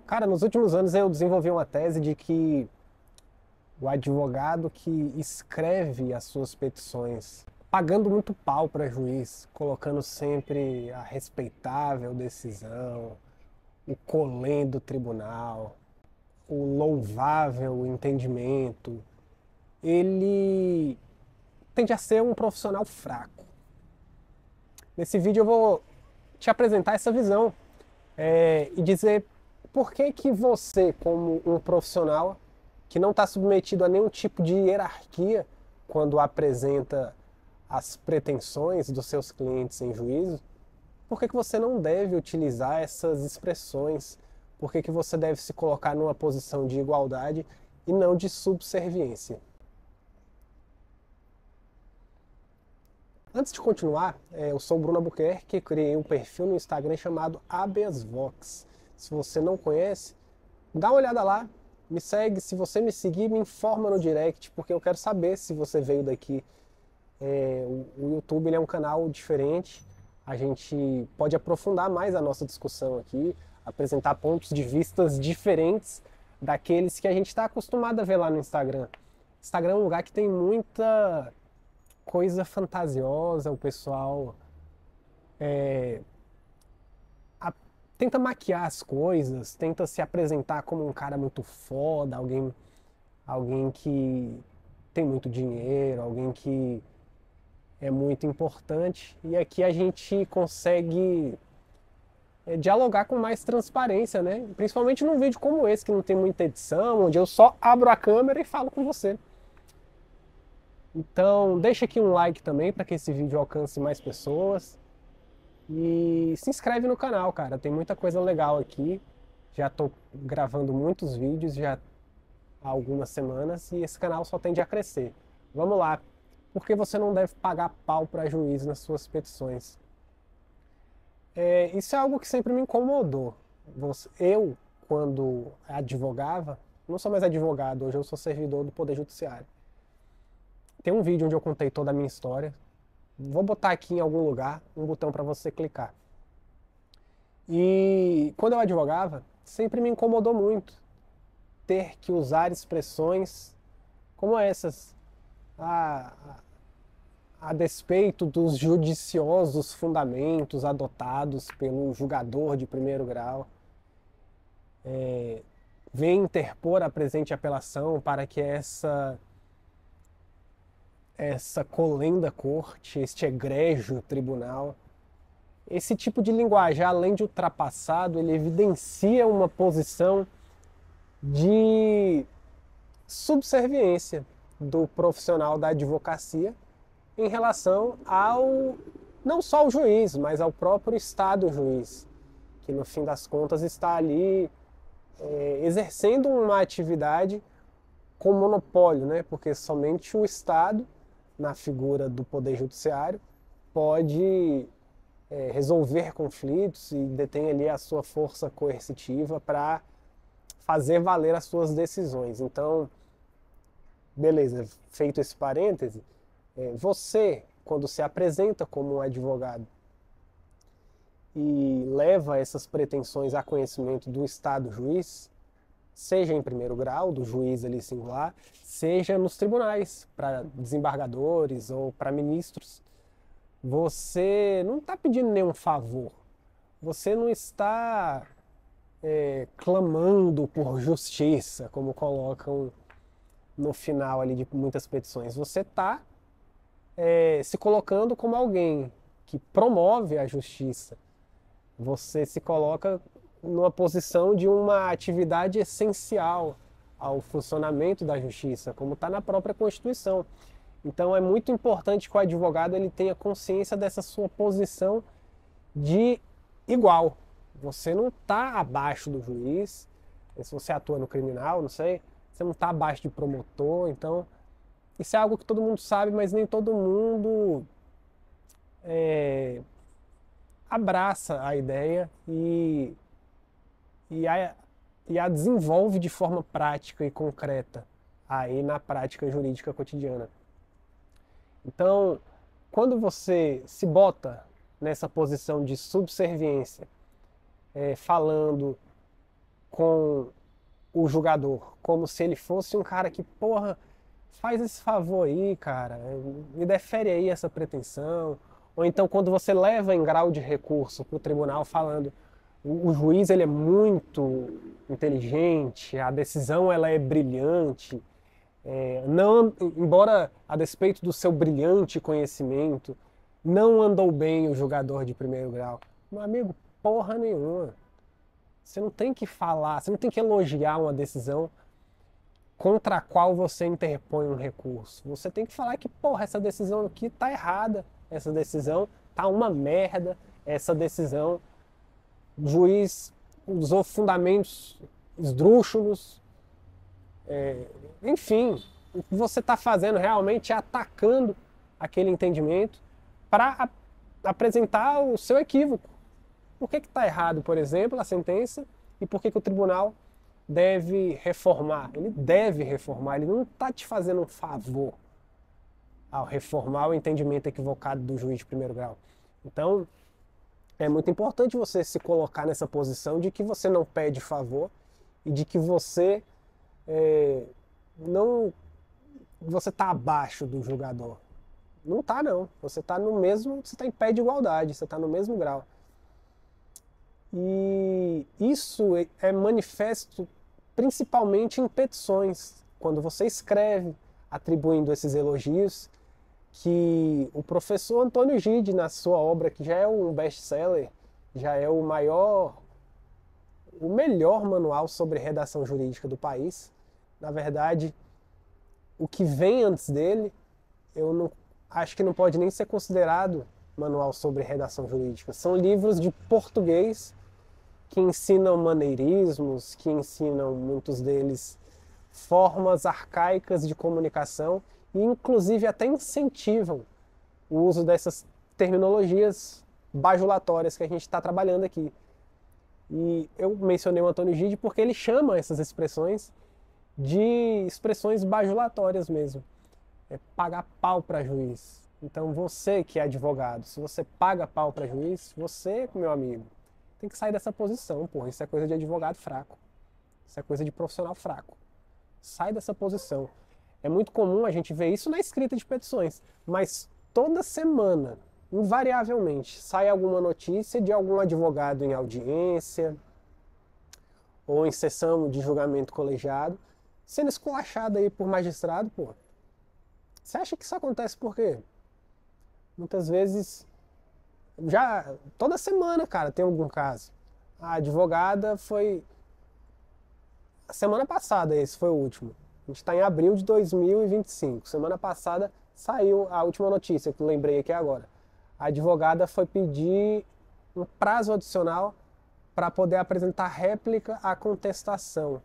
Cara, nos últimos anos eu desenvolvi uma tese de que o advogado que escreve as suas petições, pagando muito pau para juiz, colocando sempre a respeitável decisão, o colém do tribunal, o louvável entendimento, ele tende a ser um profissional fraco. Nesse vídeo eu vou te apresentar essa visão e dizer por que que você, como um profissional que não está submetido a nenhum tipo de hierarquia quando apresenta as pretensões dos seus clientes em juízo, por que que você não deve utilizar essas expressões? Por que que você deve se colocar numa posição de igualdade e não de subserviência? Antes de continuar, eu sou o Bruno Albuquerque, criei um perfil no Instagram chamado Habeas Vox. Se você não conhece, dá uma olhada lá, me segue. Se você me seguir, me informa no direct, porque eu quero saber se você veio daqui. O YouTube ele é um canal diferente, a gente pode aprofundar mais a nossa discussão aqui, apresentar pontos de vistas diferentes daqueles que a gente está acostumado a ver lá no Instagram. Instagram é um lugar que tem muita coisa fantasiosa, o pessoal a- tenta maquiar as coisas, tenta se apresentar como um cara muito foda, alguém que tem muito dinheiro, alguém que é muito importante. E aqui a gente consegue dialogar com mais transparência, né? Principalmente num vídeo como esse, que não tem muita edição, onde eu só abro a câmera e falo com você. Então, deixa aqui um like também para que esse vídeo alcance mais pessoas. E se inscreve no canal, cara. Tem muita coisa legal aqui. Já estou gravando muitos vídeos já há algumas semanas e esse canal só tende a crescer. Vamos lá. Por que você não deve pagar pau para juiz nas suas petições? Isso é algo que sempre me incomodou. Eu, quando advogava, não sou mais advogado, hoje eu sou servidor do Poder Judiciário. Tem um vídeo onde eu contei toda a minha história. Vou botar aqui em algum lugar um botão para você clicar. E quando eu advogava, sempre me incomodou muito ter que usar expressões como essas, a, a despeito dos judiciosos fundamentos adotados pelo julgador de primeiro grau, vem interpor a presente apelação para que essa colenda corte, este egrégio tribunal, esse tipo de linguajar, além de ultrapassado, ele evidencia uma posição de subserviência do profissional da advocacia em relação ao não só ao juiz, mas ao próprio Estado juiz, que no fim das contas está ali exercendo uma atividade com monopólio, né? Porque somente o Estado, na figura do Poder Judiciário, pode resolver conflitos e detém ali a sua força coercitiva para fazer valer as suas decisões. Então, beleza, feito esse parêntese, você, quando se apresenta como um advogado e leva essas pretensões a conhecimento do Estado juiz, seja em primeiro grau, do juiz ali singular, seja nos tribunais, para desembargadores ou para ministros, você não está pedindo nenhum favor, você não está clamando por justiça, como colocam no final ali de muitas petições. Você está se colocando como alguém que promove a justiça. Você se coloca numa posição de uma atividade essencial ao funcionamento da justiça, como está na própria Constituição. Então é muito importante que o advogado ele tenha consciência dessa sua posição de igual. Você não está abaixo do juiz, se você atua no criminal, não sei, você não está abaixo de promotor, então isso é algo que todo mundo sabe, mas nem todo mundo abraça a ideia e, a, e a desenvolve de forma prática e concreta aí na prática jurídica cotidiana. Então, quando você se bota nessa posição de subserviência, falando com o julgador, como se ele fosse um cara que, porra, faz esse favor aí, cara, me defere aí essa pretensão. Ou então quando você leva em grau de recurso para o tribunal falando, o juiz ele é muito inteligente, a decisão ela é brilhante, não, embora a despeito do seu brilhante conhecimento, não andou bem o julgador de primeiro grau. Meu amigo, porra nenhuma. Você não tem que falar, você não tem que elogiar uma decisão contra a qual você interpõe um recurso. Você tem que falar que, porra, essa decisão aqui tá errada, essa decisão tá uma merda, essa decisão, o juiz usou fundamentos esdrúxulos, enfim, o que você está fazendo realmente é atacando aquele entendimento para apresentar o seu equívoco. Por que está errado, por exemplo, a sentença e por que o tribunal deve reformar? Ele deve reformar, ele não está te fazendo um favor ao reformar o entendimento equivocado do juiz de primeiro grau. Então, é muito importante você se colocar nessa posição de que você não pede favor e de que você não, você está abaixo do julgador. Não está não. Você está no mesmo, você está em pé de igualdade, você está no mesmo grau. E isso é manifesto principalmente em petições, quando você escreve atribuindo esses elogios que o professor Antônio Gide, na sua obra, que já é um best-seller, já é o melhor manual sobre redação jurídica do país. Na verdade, o que vem antes dele, eu não, acho que não pode nem ser considerado manual sobre redação jurídica. São livros de português que ensinam maneirismos, que ensinam, muitos deles, formas arcaicas de comunicação e, inclusive, até incentivam o uso dessas terminologias bajulatórias que a gente está trabalhando aqui. E eu mencionei o Antônio Gide porque ele chama essas expressões de expressões bajulatórias mesmo. É pagar pau para juiz. Então você que é advogado, se você paga pau para juiz, você, meu amigo, tem que sair dessa posição, porra. Isso é coisa de advogado fraco. Isso é coisa de profissional fraco. Sai dessa posição. É muito comum a gente ver isso na escrita de petições, mas toda semana, invariavelmente, sai alguma notícia de algum advogado em audiência ou em sessão de julgamento colegiado sendo esculachado aí por magistrado, pô. Você acha que isso acontece por quê? Muitas vezes, já toda semana, cara, tem algum caso. A advogada foi... A semana passada, esse foi o último. A gente está em abril de 2025. Semana passada saiu a última notícia que eu lembrei aqui agora. A advogada foi pedir um prazo adicional para poder apresentar réplica à contestação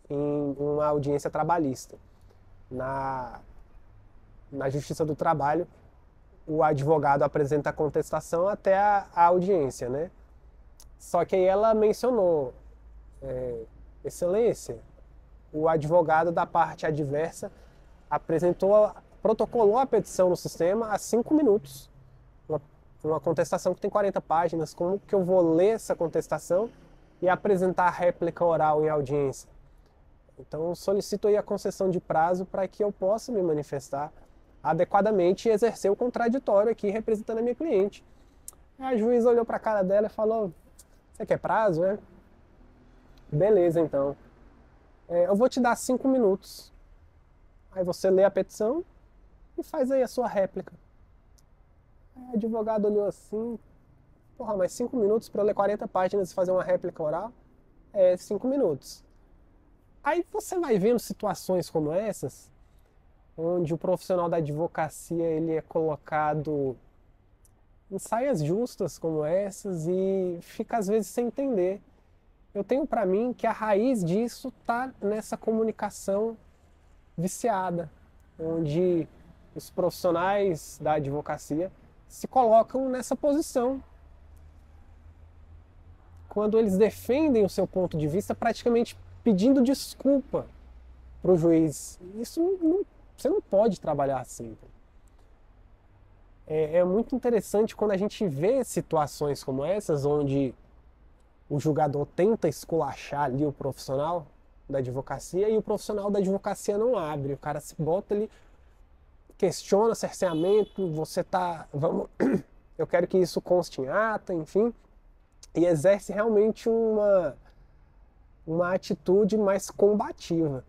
em uma audiência trabalhista. Na Justiça do Trabalho, o advogado apresenta a contestação até a audiência, né? Só que aí ela mencionou, Excelência, o advogado da parte adversa protocolou a petição no sistema há 5 minutos. Uma contestação que tem 40 páginas. Como que eu vou ler essa contestação e apresentar a réplica oral em audiência? Então eu solicito aí a concessão de prazo para que eu possa me manifestar adequadamente e exercer o contraditório aqui representando a minha cliente. Aí a juíza olhou para a cara dela e falou: você quer prazo, é? Beleza, então. Eu vou te dar 5 minutos. Aí você lê a petição e faz aí a sua réplica. Aí o advogado olhou assim: porra, mas 5 minutos para eu ler 40 páginas e fazer uma réplica oral? 5 minutos. Aí você vai vendo situações como essas, onde o profissional da advocacia ele é colocado em saias justas como essas e fica às vezes sem entender. Eu tenho para mim que a raiz disso está nessa comunicação viciada, onde os profissionais da advocacia se colocam nessa posição. Quando eles defendem o seu ponto de vista praticamente pedindo desculpa para o juiz. Você não pode trabalhar assim. É muito interessante quando a gente vê situações como essas, onde o julgador tenta esculachar ali o profissional da advocacia e o profissional da advocacia não abre. O cara se bota ali, questiona cerceamento, você tá, vamos, eu quero que isso conste em ata, enfim, e exerce realmente uma atitude mais combativa.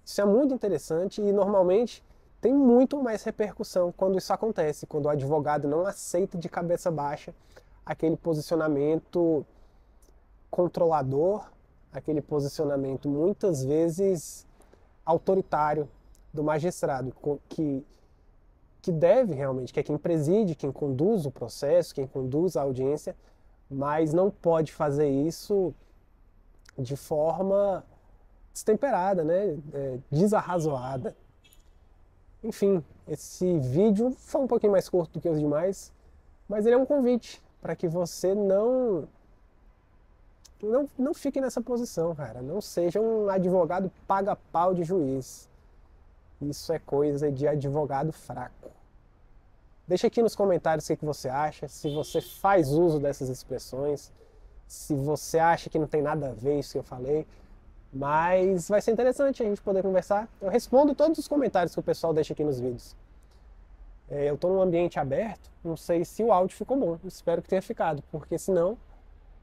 Isso é muito interessante e normalmente tem muito mais repercussão quando isso acontece, quando o advogado não aceita de cabeça baixa aquele posicionamento controlador, aquele posicionamento muitas vezes autoritário do magistrado, que deve realmente, que é quem preside, quem conduz o processo, quem conduz a audiência, mas não pode fazer isso de forma destemperada, né? Desarrazoada. Enfim, esse vídeo foi um pouquinho mais curto do que os demais, mas ele é um convite para que você não fique nessa posição, cara. Não seja um advogado paga-pau de juiz. Isso é coisa de advogado fraco. Deixa aqui nos comentários o que você acha, se você faz uso dessas expressões, se você acha que não tem nada a ver isso que eu falei. Mas vai ser interessante a gente poder conversar. Eu respondo todos os comentários que o pessoal deixa aqui nos vídeos. Eu estou num ambiente aberto, não sei se o áudio ficou bom. Espero que tenha ficado, porque senão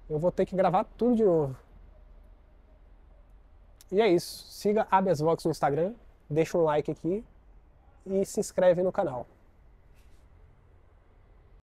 eu vou ter que gravar tudo de novo. E é isso. Siga Habeas Vox no Instagram, deixa um like aqui e se inscreve no canal.